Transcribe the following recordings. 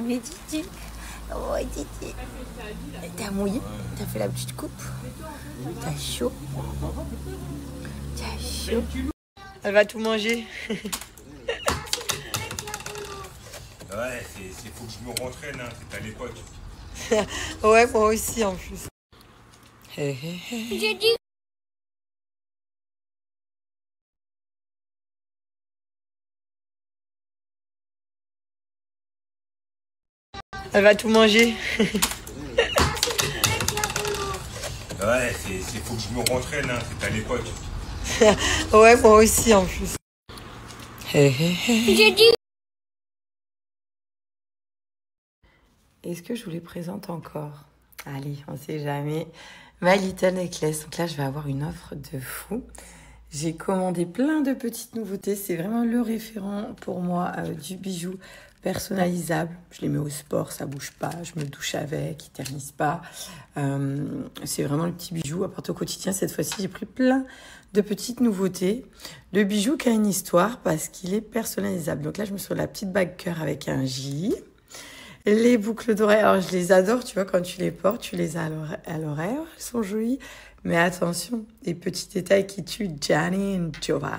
Mais Titi, oh Titi, t'as mouillé? T'as fait la petite coupe? T'as chaud? T'as chaud? Elle va tout manger. Ouais, c'est faut que je me rentraîne, hein. C'est à l'époque. Ouais, moi aussi en plus. J'ai dit. Elle va tout manger. Ouais, c'est faut que je me rentraîne, hein. C'est à l'époque. Ouais, moi aussi en plus. J'ai dit. Est-ce que je vous les présente encore? Allez, on sait jamais. My Little Necklace. Donc là, je vais avoir une offre de fou. J'ai commandé plein de petites nouveautés. C'est vraiment le référent pour moi du bijou personnalisable. Je les mets au sport, ça bouge pas. Je me douche avec, il ternissent pas. C'est vraiment le petit bijou à porter au quotidien. Cette fois-ci, j'ai pris plein de petites nouveautés. Le bijou qui a une histoire parce qu'il est personnalisable. Donc là, je me suis sur la petite bague cœur avec un J. Les boucles d'oreilles, alors je les adore, tu vois, quand tu les portes, tu les as à l'oreille, elles sont jolies. Mais attention, les petits détails qui tuent Gianni et Giovanni.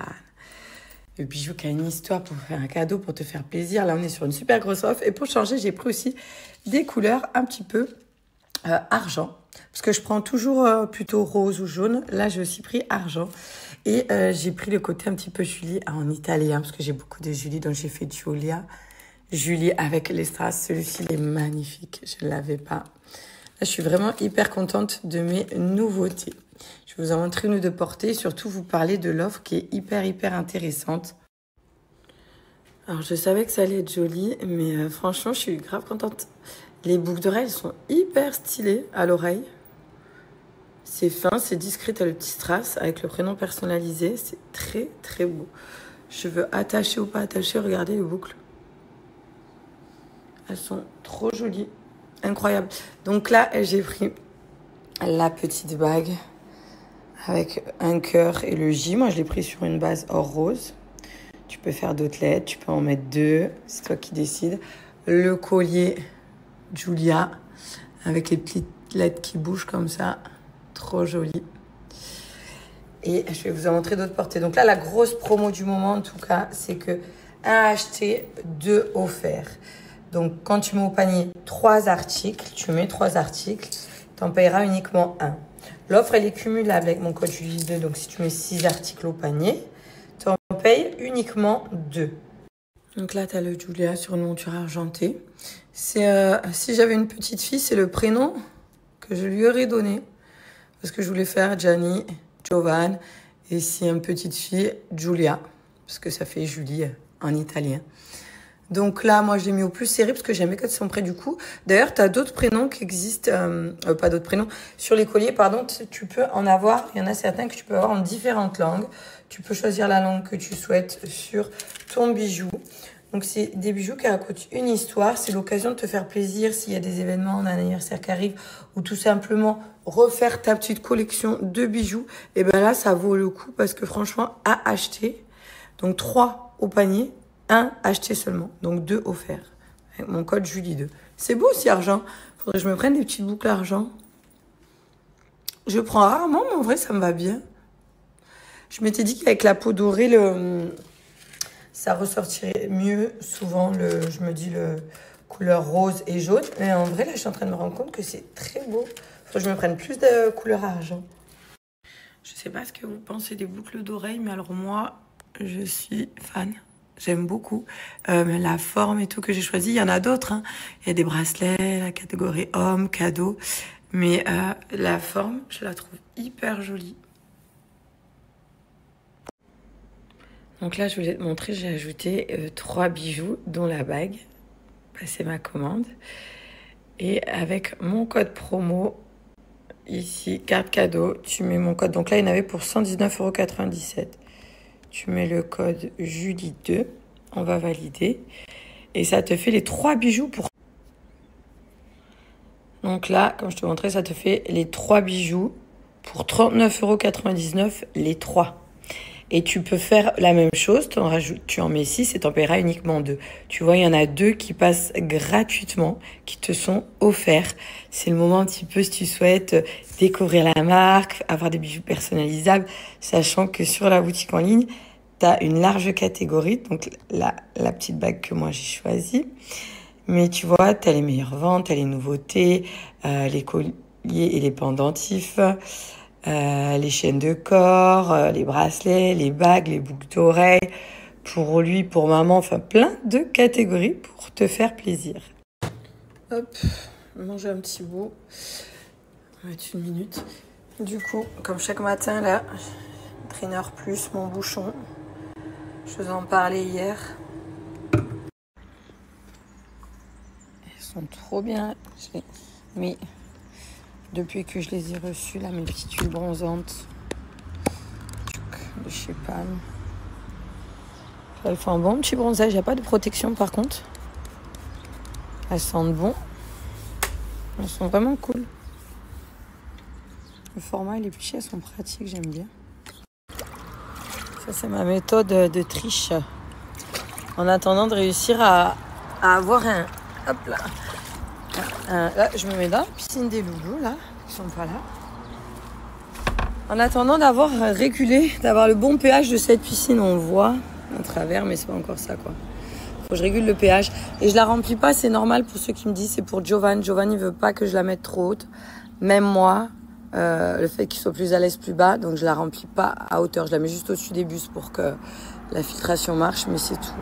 Le bijou qui a une histoire pour faire un cadeau, pour te faire plaisir. Là, on est sur une super grosse offre. Et pour changer, j'ai pris aussi des couleurs un petit peu argent. Parce que je prends toujours plutôt rose ou jaune. Là, j'ai aussi pris argent. Et j'ai pris le côté un petit peu Julie en italien, parce que j'ai beaucoup de Julie, donc j'ai fait Giulia. Julie avec les strass, celui-ci il est magnifique, je ne l'avais pas. Là, je suis vraiment hyper contente de mes nouveautés. Je vais vous en montrer une ou deux portées, surtout vous parler de l'offre qui est hyper intéressante. Alors je savais que ça allait être joli, mais franchement je suis grave contente. Les boucles d'oreilles sont hyper stylées à l'oreille. C'est fin, c'est discret, t'as le petit strass avec le prénom personnalisé, c'est très beau. Cheveux attachés ou pas attachés, regardez les boucles. Elles sont trop jolies. Incroyable. Donc là, j'ai pris la petite bague avec un cœur et le J. Moi, je l'ai pris sur une base or rose. Tu peux faire d'autres lettres. Tu peux en mettre deux. C'est toi qui décides. Le collier Giulia avec les petites lettres qui bougent comme ça. Trop joli. Et je vais vous en montrer d'autres portées. Donc là, la grosse promo du moment, en tout cas, c'est que un acheté, deux offerts. Donc, quand tu mets au panier 3 articles, tu mets 3 articles, tu en payeras uniquement un. L'offre, elle est cumulable avec mon code Julie2. Donc, si tu mets 6 articles au panier, tu en payes uniquement 2. Donc là, tu as le Giulia sur une monture argentée. Si j'avais une petite fille, c'est le prénom que je lui aurais donné. Parce que je voulais faire Gianni, Giovanni. Et si une petite fille, Giulia. Parce que ça fait Julie en italien. Donc là, moi, je l'ai mis au plus serré parce que j'aimais qu'elles sont près du cou. D'ailleurs, tu as d'autres prénoms qui existent, pas d'autres prénoms, sur les colliers, pardon, tu peux en avoir, il y en a certains que tu peux avoir en différentes langues. Tu peux choisir la langue que tu souhaites sur ton bijou. Donc, c'est des bijoux qui racontent une histoire. C'est l'occasion de te faire plaisir s'il y a des événements, un anniversaire qui arrive ou tout simplement refaire ta petite collection de bijoux. Et ben là, ça vaut le coup parce que franchement, à acheter. Donc, 3 au panier. 1 acheté seulement, donc 2 offerts. Avec mon code Julie2. C'est beau aussi, argent. Faudrait que je me prenne des petites boucles argent. Je prends rarement, mais en vrai, ça me va bien. Je m'étais dit qu'avec la peau dorée, ça ressortirait mieux. Souvent, je me dis le couleur rose et jaune. Mais en vrai, là, je suis en train de me rendre compte que c'est très beau. Faut que je me prenne plus de couleur argent. Je sais pas ce que vous pensez des boucles d'oreilles, mais alors moi, je suis fan. J'aime beaucoup la forme et tout que j'ai choisi. Il y en a d'autres. Hein. Il y a des bracelets, la catégorie homme, cadeau. Mais la forme, je la trouve hyper jolie. Donc là, je voulais te montrer, j'ai ajouté 3 bijoux, dont la bague. C'est ma commande. Et avec mon code promo, ici, carte cadeau, tu mets mon code. Donc là, il y en avait pour 119,97 €. Tu mets le code Julie2, on va valider. Et ça te fait les 3 bijoux pour... Donc là, comme je te montrais, ça te fait les 3 bijoux pour 39,99 € les 3. Et tu peux faire la même chose, tu en mets 6 et t'en paieras uniquement 2. Tu vois, il y en a 2 qui passent gratuitement, qui te sont offerts. C'est le moment un petit peu si tu souhaites découvrir la marque, avoir des bijoux personnalisables, sachant que sur la boutique en ligne, tu as une large catégorie, donc la petite bague que moi j'ai choisie. Mais tu vois, tu as les meilleures ventes, tu as les nouveautés, les colliers et les pendentifs, les chaînes de corps, les bracelets, les bagues, les boucles d'oreilles, pour lui, pour maman, enfin plein de catégories pour te faire plaisir. Hop, manger un petit bout. On va mettre 1 minute. Du coup, comme chaque matin là, Trainer Plus, mon bouchon. Je vous en parlais hier. Elles sont trop bien. J'ai mis, depuis que je les ai reçues, là, mes petites huiles bronzantes de chez Palm. Elles font un bon petit bronzage. Il n'y a pas de protection par contre. Elles sentent bon. Elles sont vraiment cool. Le format, les petits, elles sont pratiques, j'aime bien. Ça, c'est ma méthode de triche. En attendant de réussir à avoir un... Hop là. Là, je me mets dans la piscine des loulous, là. Ils sont pas là. En attendant d'avoir régulé, d'avoir le bon pH de cette piscine, on voit à travers, mais c'est pas encore ça, quoi. Faut que je régule le pH. Et je la remplis pas, c'est normal pour ceux qui me disent, c'est pour Giovanni. Giovanni veut pas que je la mette trop haute. Même moi. Le fait qu'il soit plus à l'aise plus bas, donc je la remplis pas à hauteur, je la mets juste au-dessus des bus pour que la filtration marche, mais c'est tout.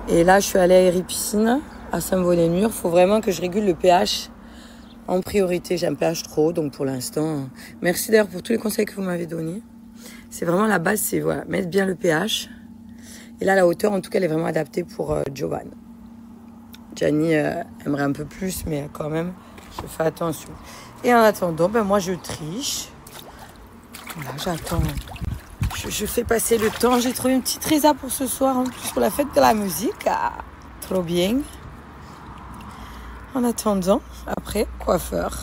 Et là je suis allée à Aéripiscine à Saint-Bonnet-Mur. Il faut vraiment que je régule le pH en priorité. J'ai un pH trop haut, donc pour l'instant merci d'ailleurs pour tous les conseils que vous m'avez donnés. C'est vraiment la base, c'est voilà, mettre bien le pH. Et là la hauteur en tout cas elle est vraiment adaptée pour Giovanni. Gianni aimerait un peu plus, mais quand même je fais attention. Et en attendant, ben moi je triche. Là, j'attends. Je fais passer le temps. J'ai trouvé une petite résa pour ce soir, en plus pour la fête de la musique. Ah, trop bien. En attendant, après, coiffeur.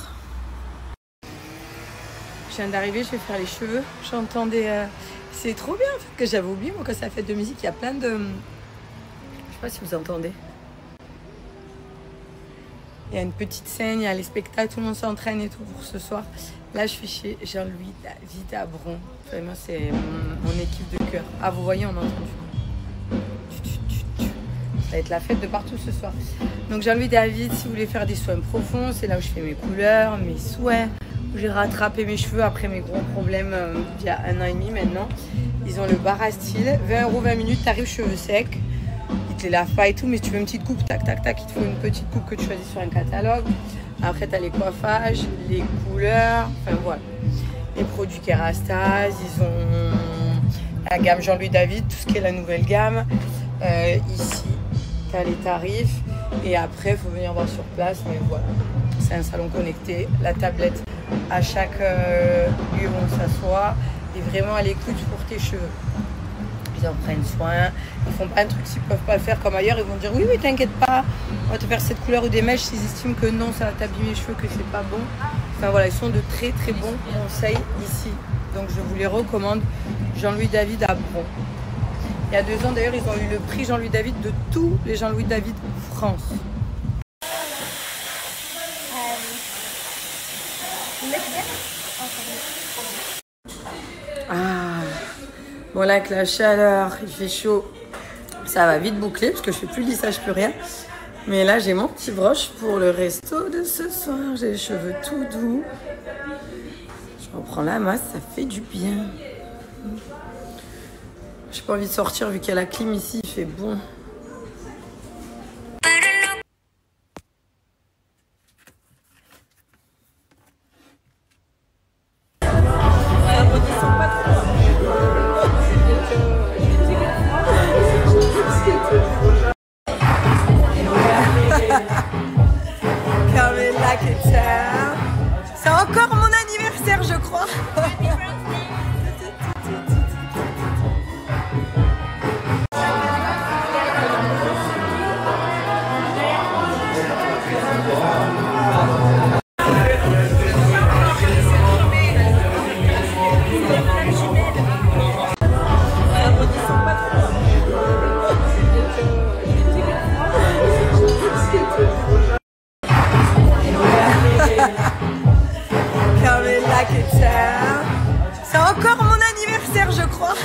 Je viens d'arriver, je vais faire les cheveux. J'entendais... C'est trop bien en fait, que j'avais oublié. Moi, quand c'est la fête de musique, il y a plein de... Je sais pas si vous entendez. Il y a une petite scène, il y a les spectacles, tout le monde s'entraîne et tout pour ce soir. Là, je suis chez Jean-Louis David à Bron. Vraiment, c'est mon équipe de cœur. Ah, vous voyez, on entend du... Ça va être la fête de partout ce soir. Donc, Jean-Louis David, si vous voulez faire des soins profonds, c'est là où je fais mes couleurs, mes souhaits, où j'ai rattrapé mes cheveux après mes gros problèmes il y a 1 an et demi maintenant. Ils ont le bar à style. 20 € 20 minutes, t'arrives cheveux secs. Ils te les lavent pas et tout, mais si tu veux une petite coupe, tac, tac, tac, il te faut une petite coupe que tu choisis sur un catalogue. Après, tu as les coiffages, les couleurs, enfin voilà. Les produits Kérastase, ils ont la gamme Jean-Louis David, tout ce qui est la nouvelle gamme. Ici, tu as les tarifs. Et après, il faut venir voir sur place, mais voilà. C'est un salon connecté, la tablette à chaque lieu où on s'assoit. Et vraiment à l'écoute pour tes cheveux. Ils en prennent soin, ils font pas un truc s'ils peuvent pas le faire comme ailleurs, ils vont dire oui t'inquiète pas, on va te faire cette couleur ou des mèches s'ils estiment que non ça va t'abîmer les cheveux, que c'est pas bon. Enfin voilà, ils sont de très très bons conseils ici, donc je vous les recommande. Jean-Louis David à Bron. Il y a 2 ans d'ailleurs ils ont eu le prix Jean-Louis David de tous les Jean-Louis David France. Bon là avec la chaleur, il fait chaud, ça va vite boucler parce que je fais plus de lissage, plus rien. Mais là j'ai mon petit broche pour le resto de ce soir, j'ai les cheveux tout doux. Je reprends la masse, ça fait du bien. J'ai pas envie de sortir vu qu'il y a la clim ici, il fait bon. C'est encore mon anniversaire, je crois. Lucky charm. C'est encore mon anniversaire, je crois.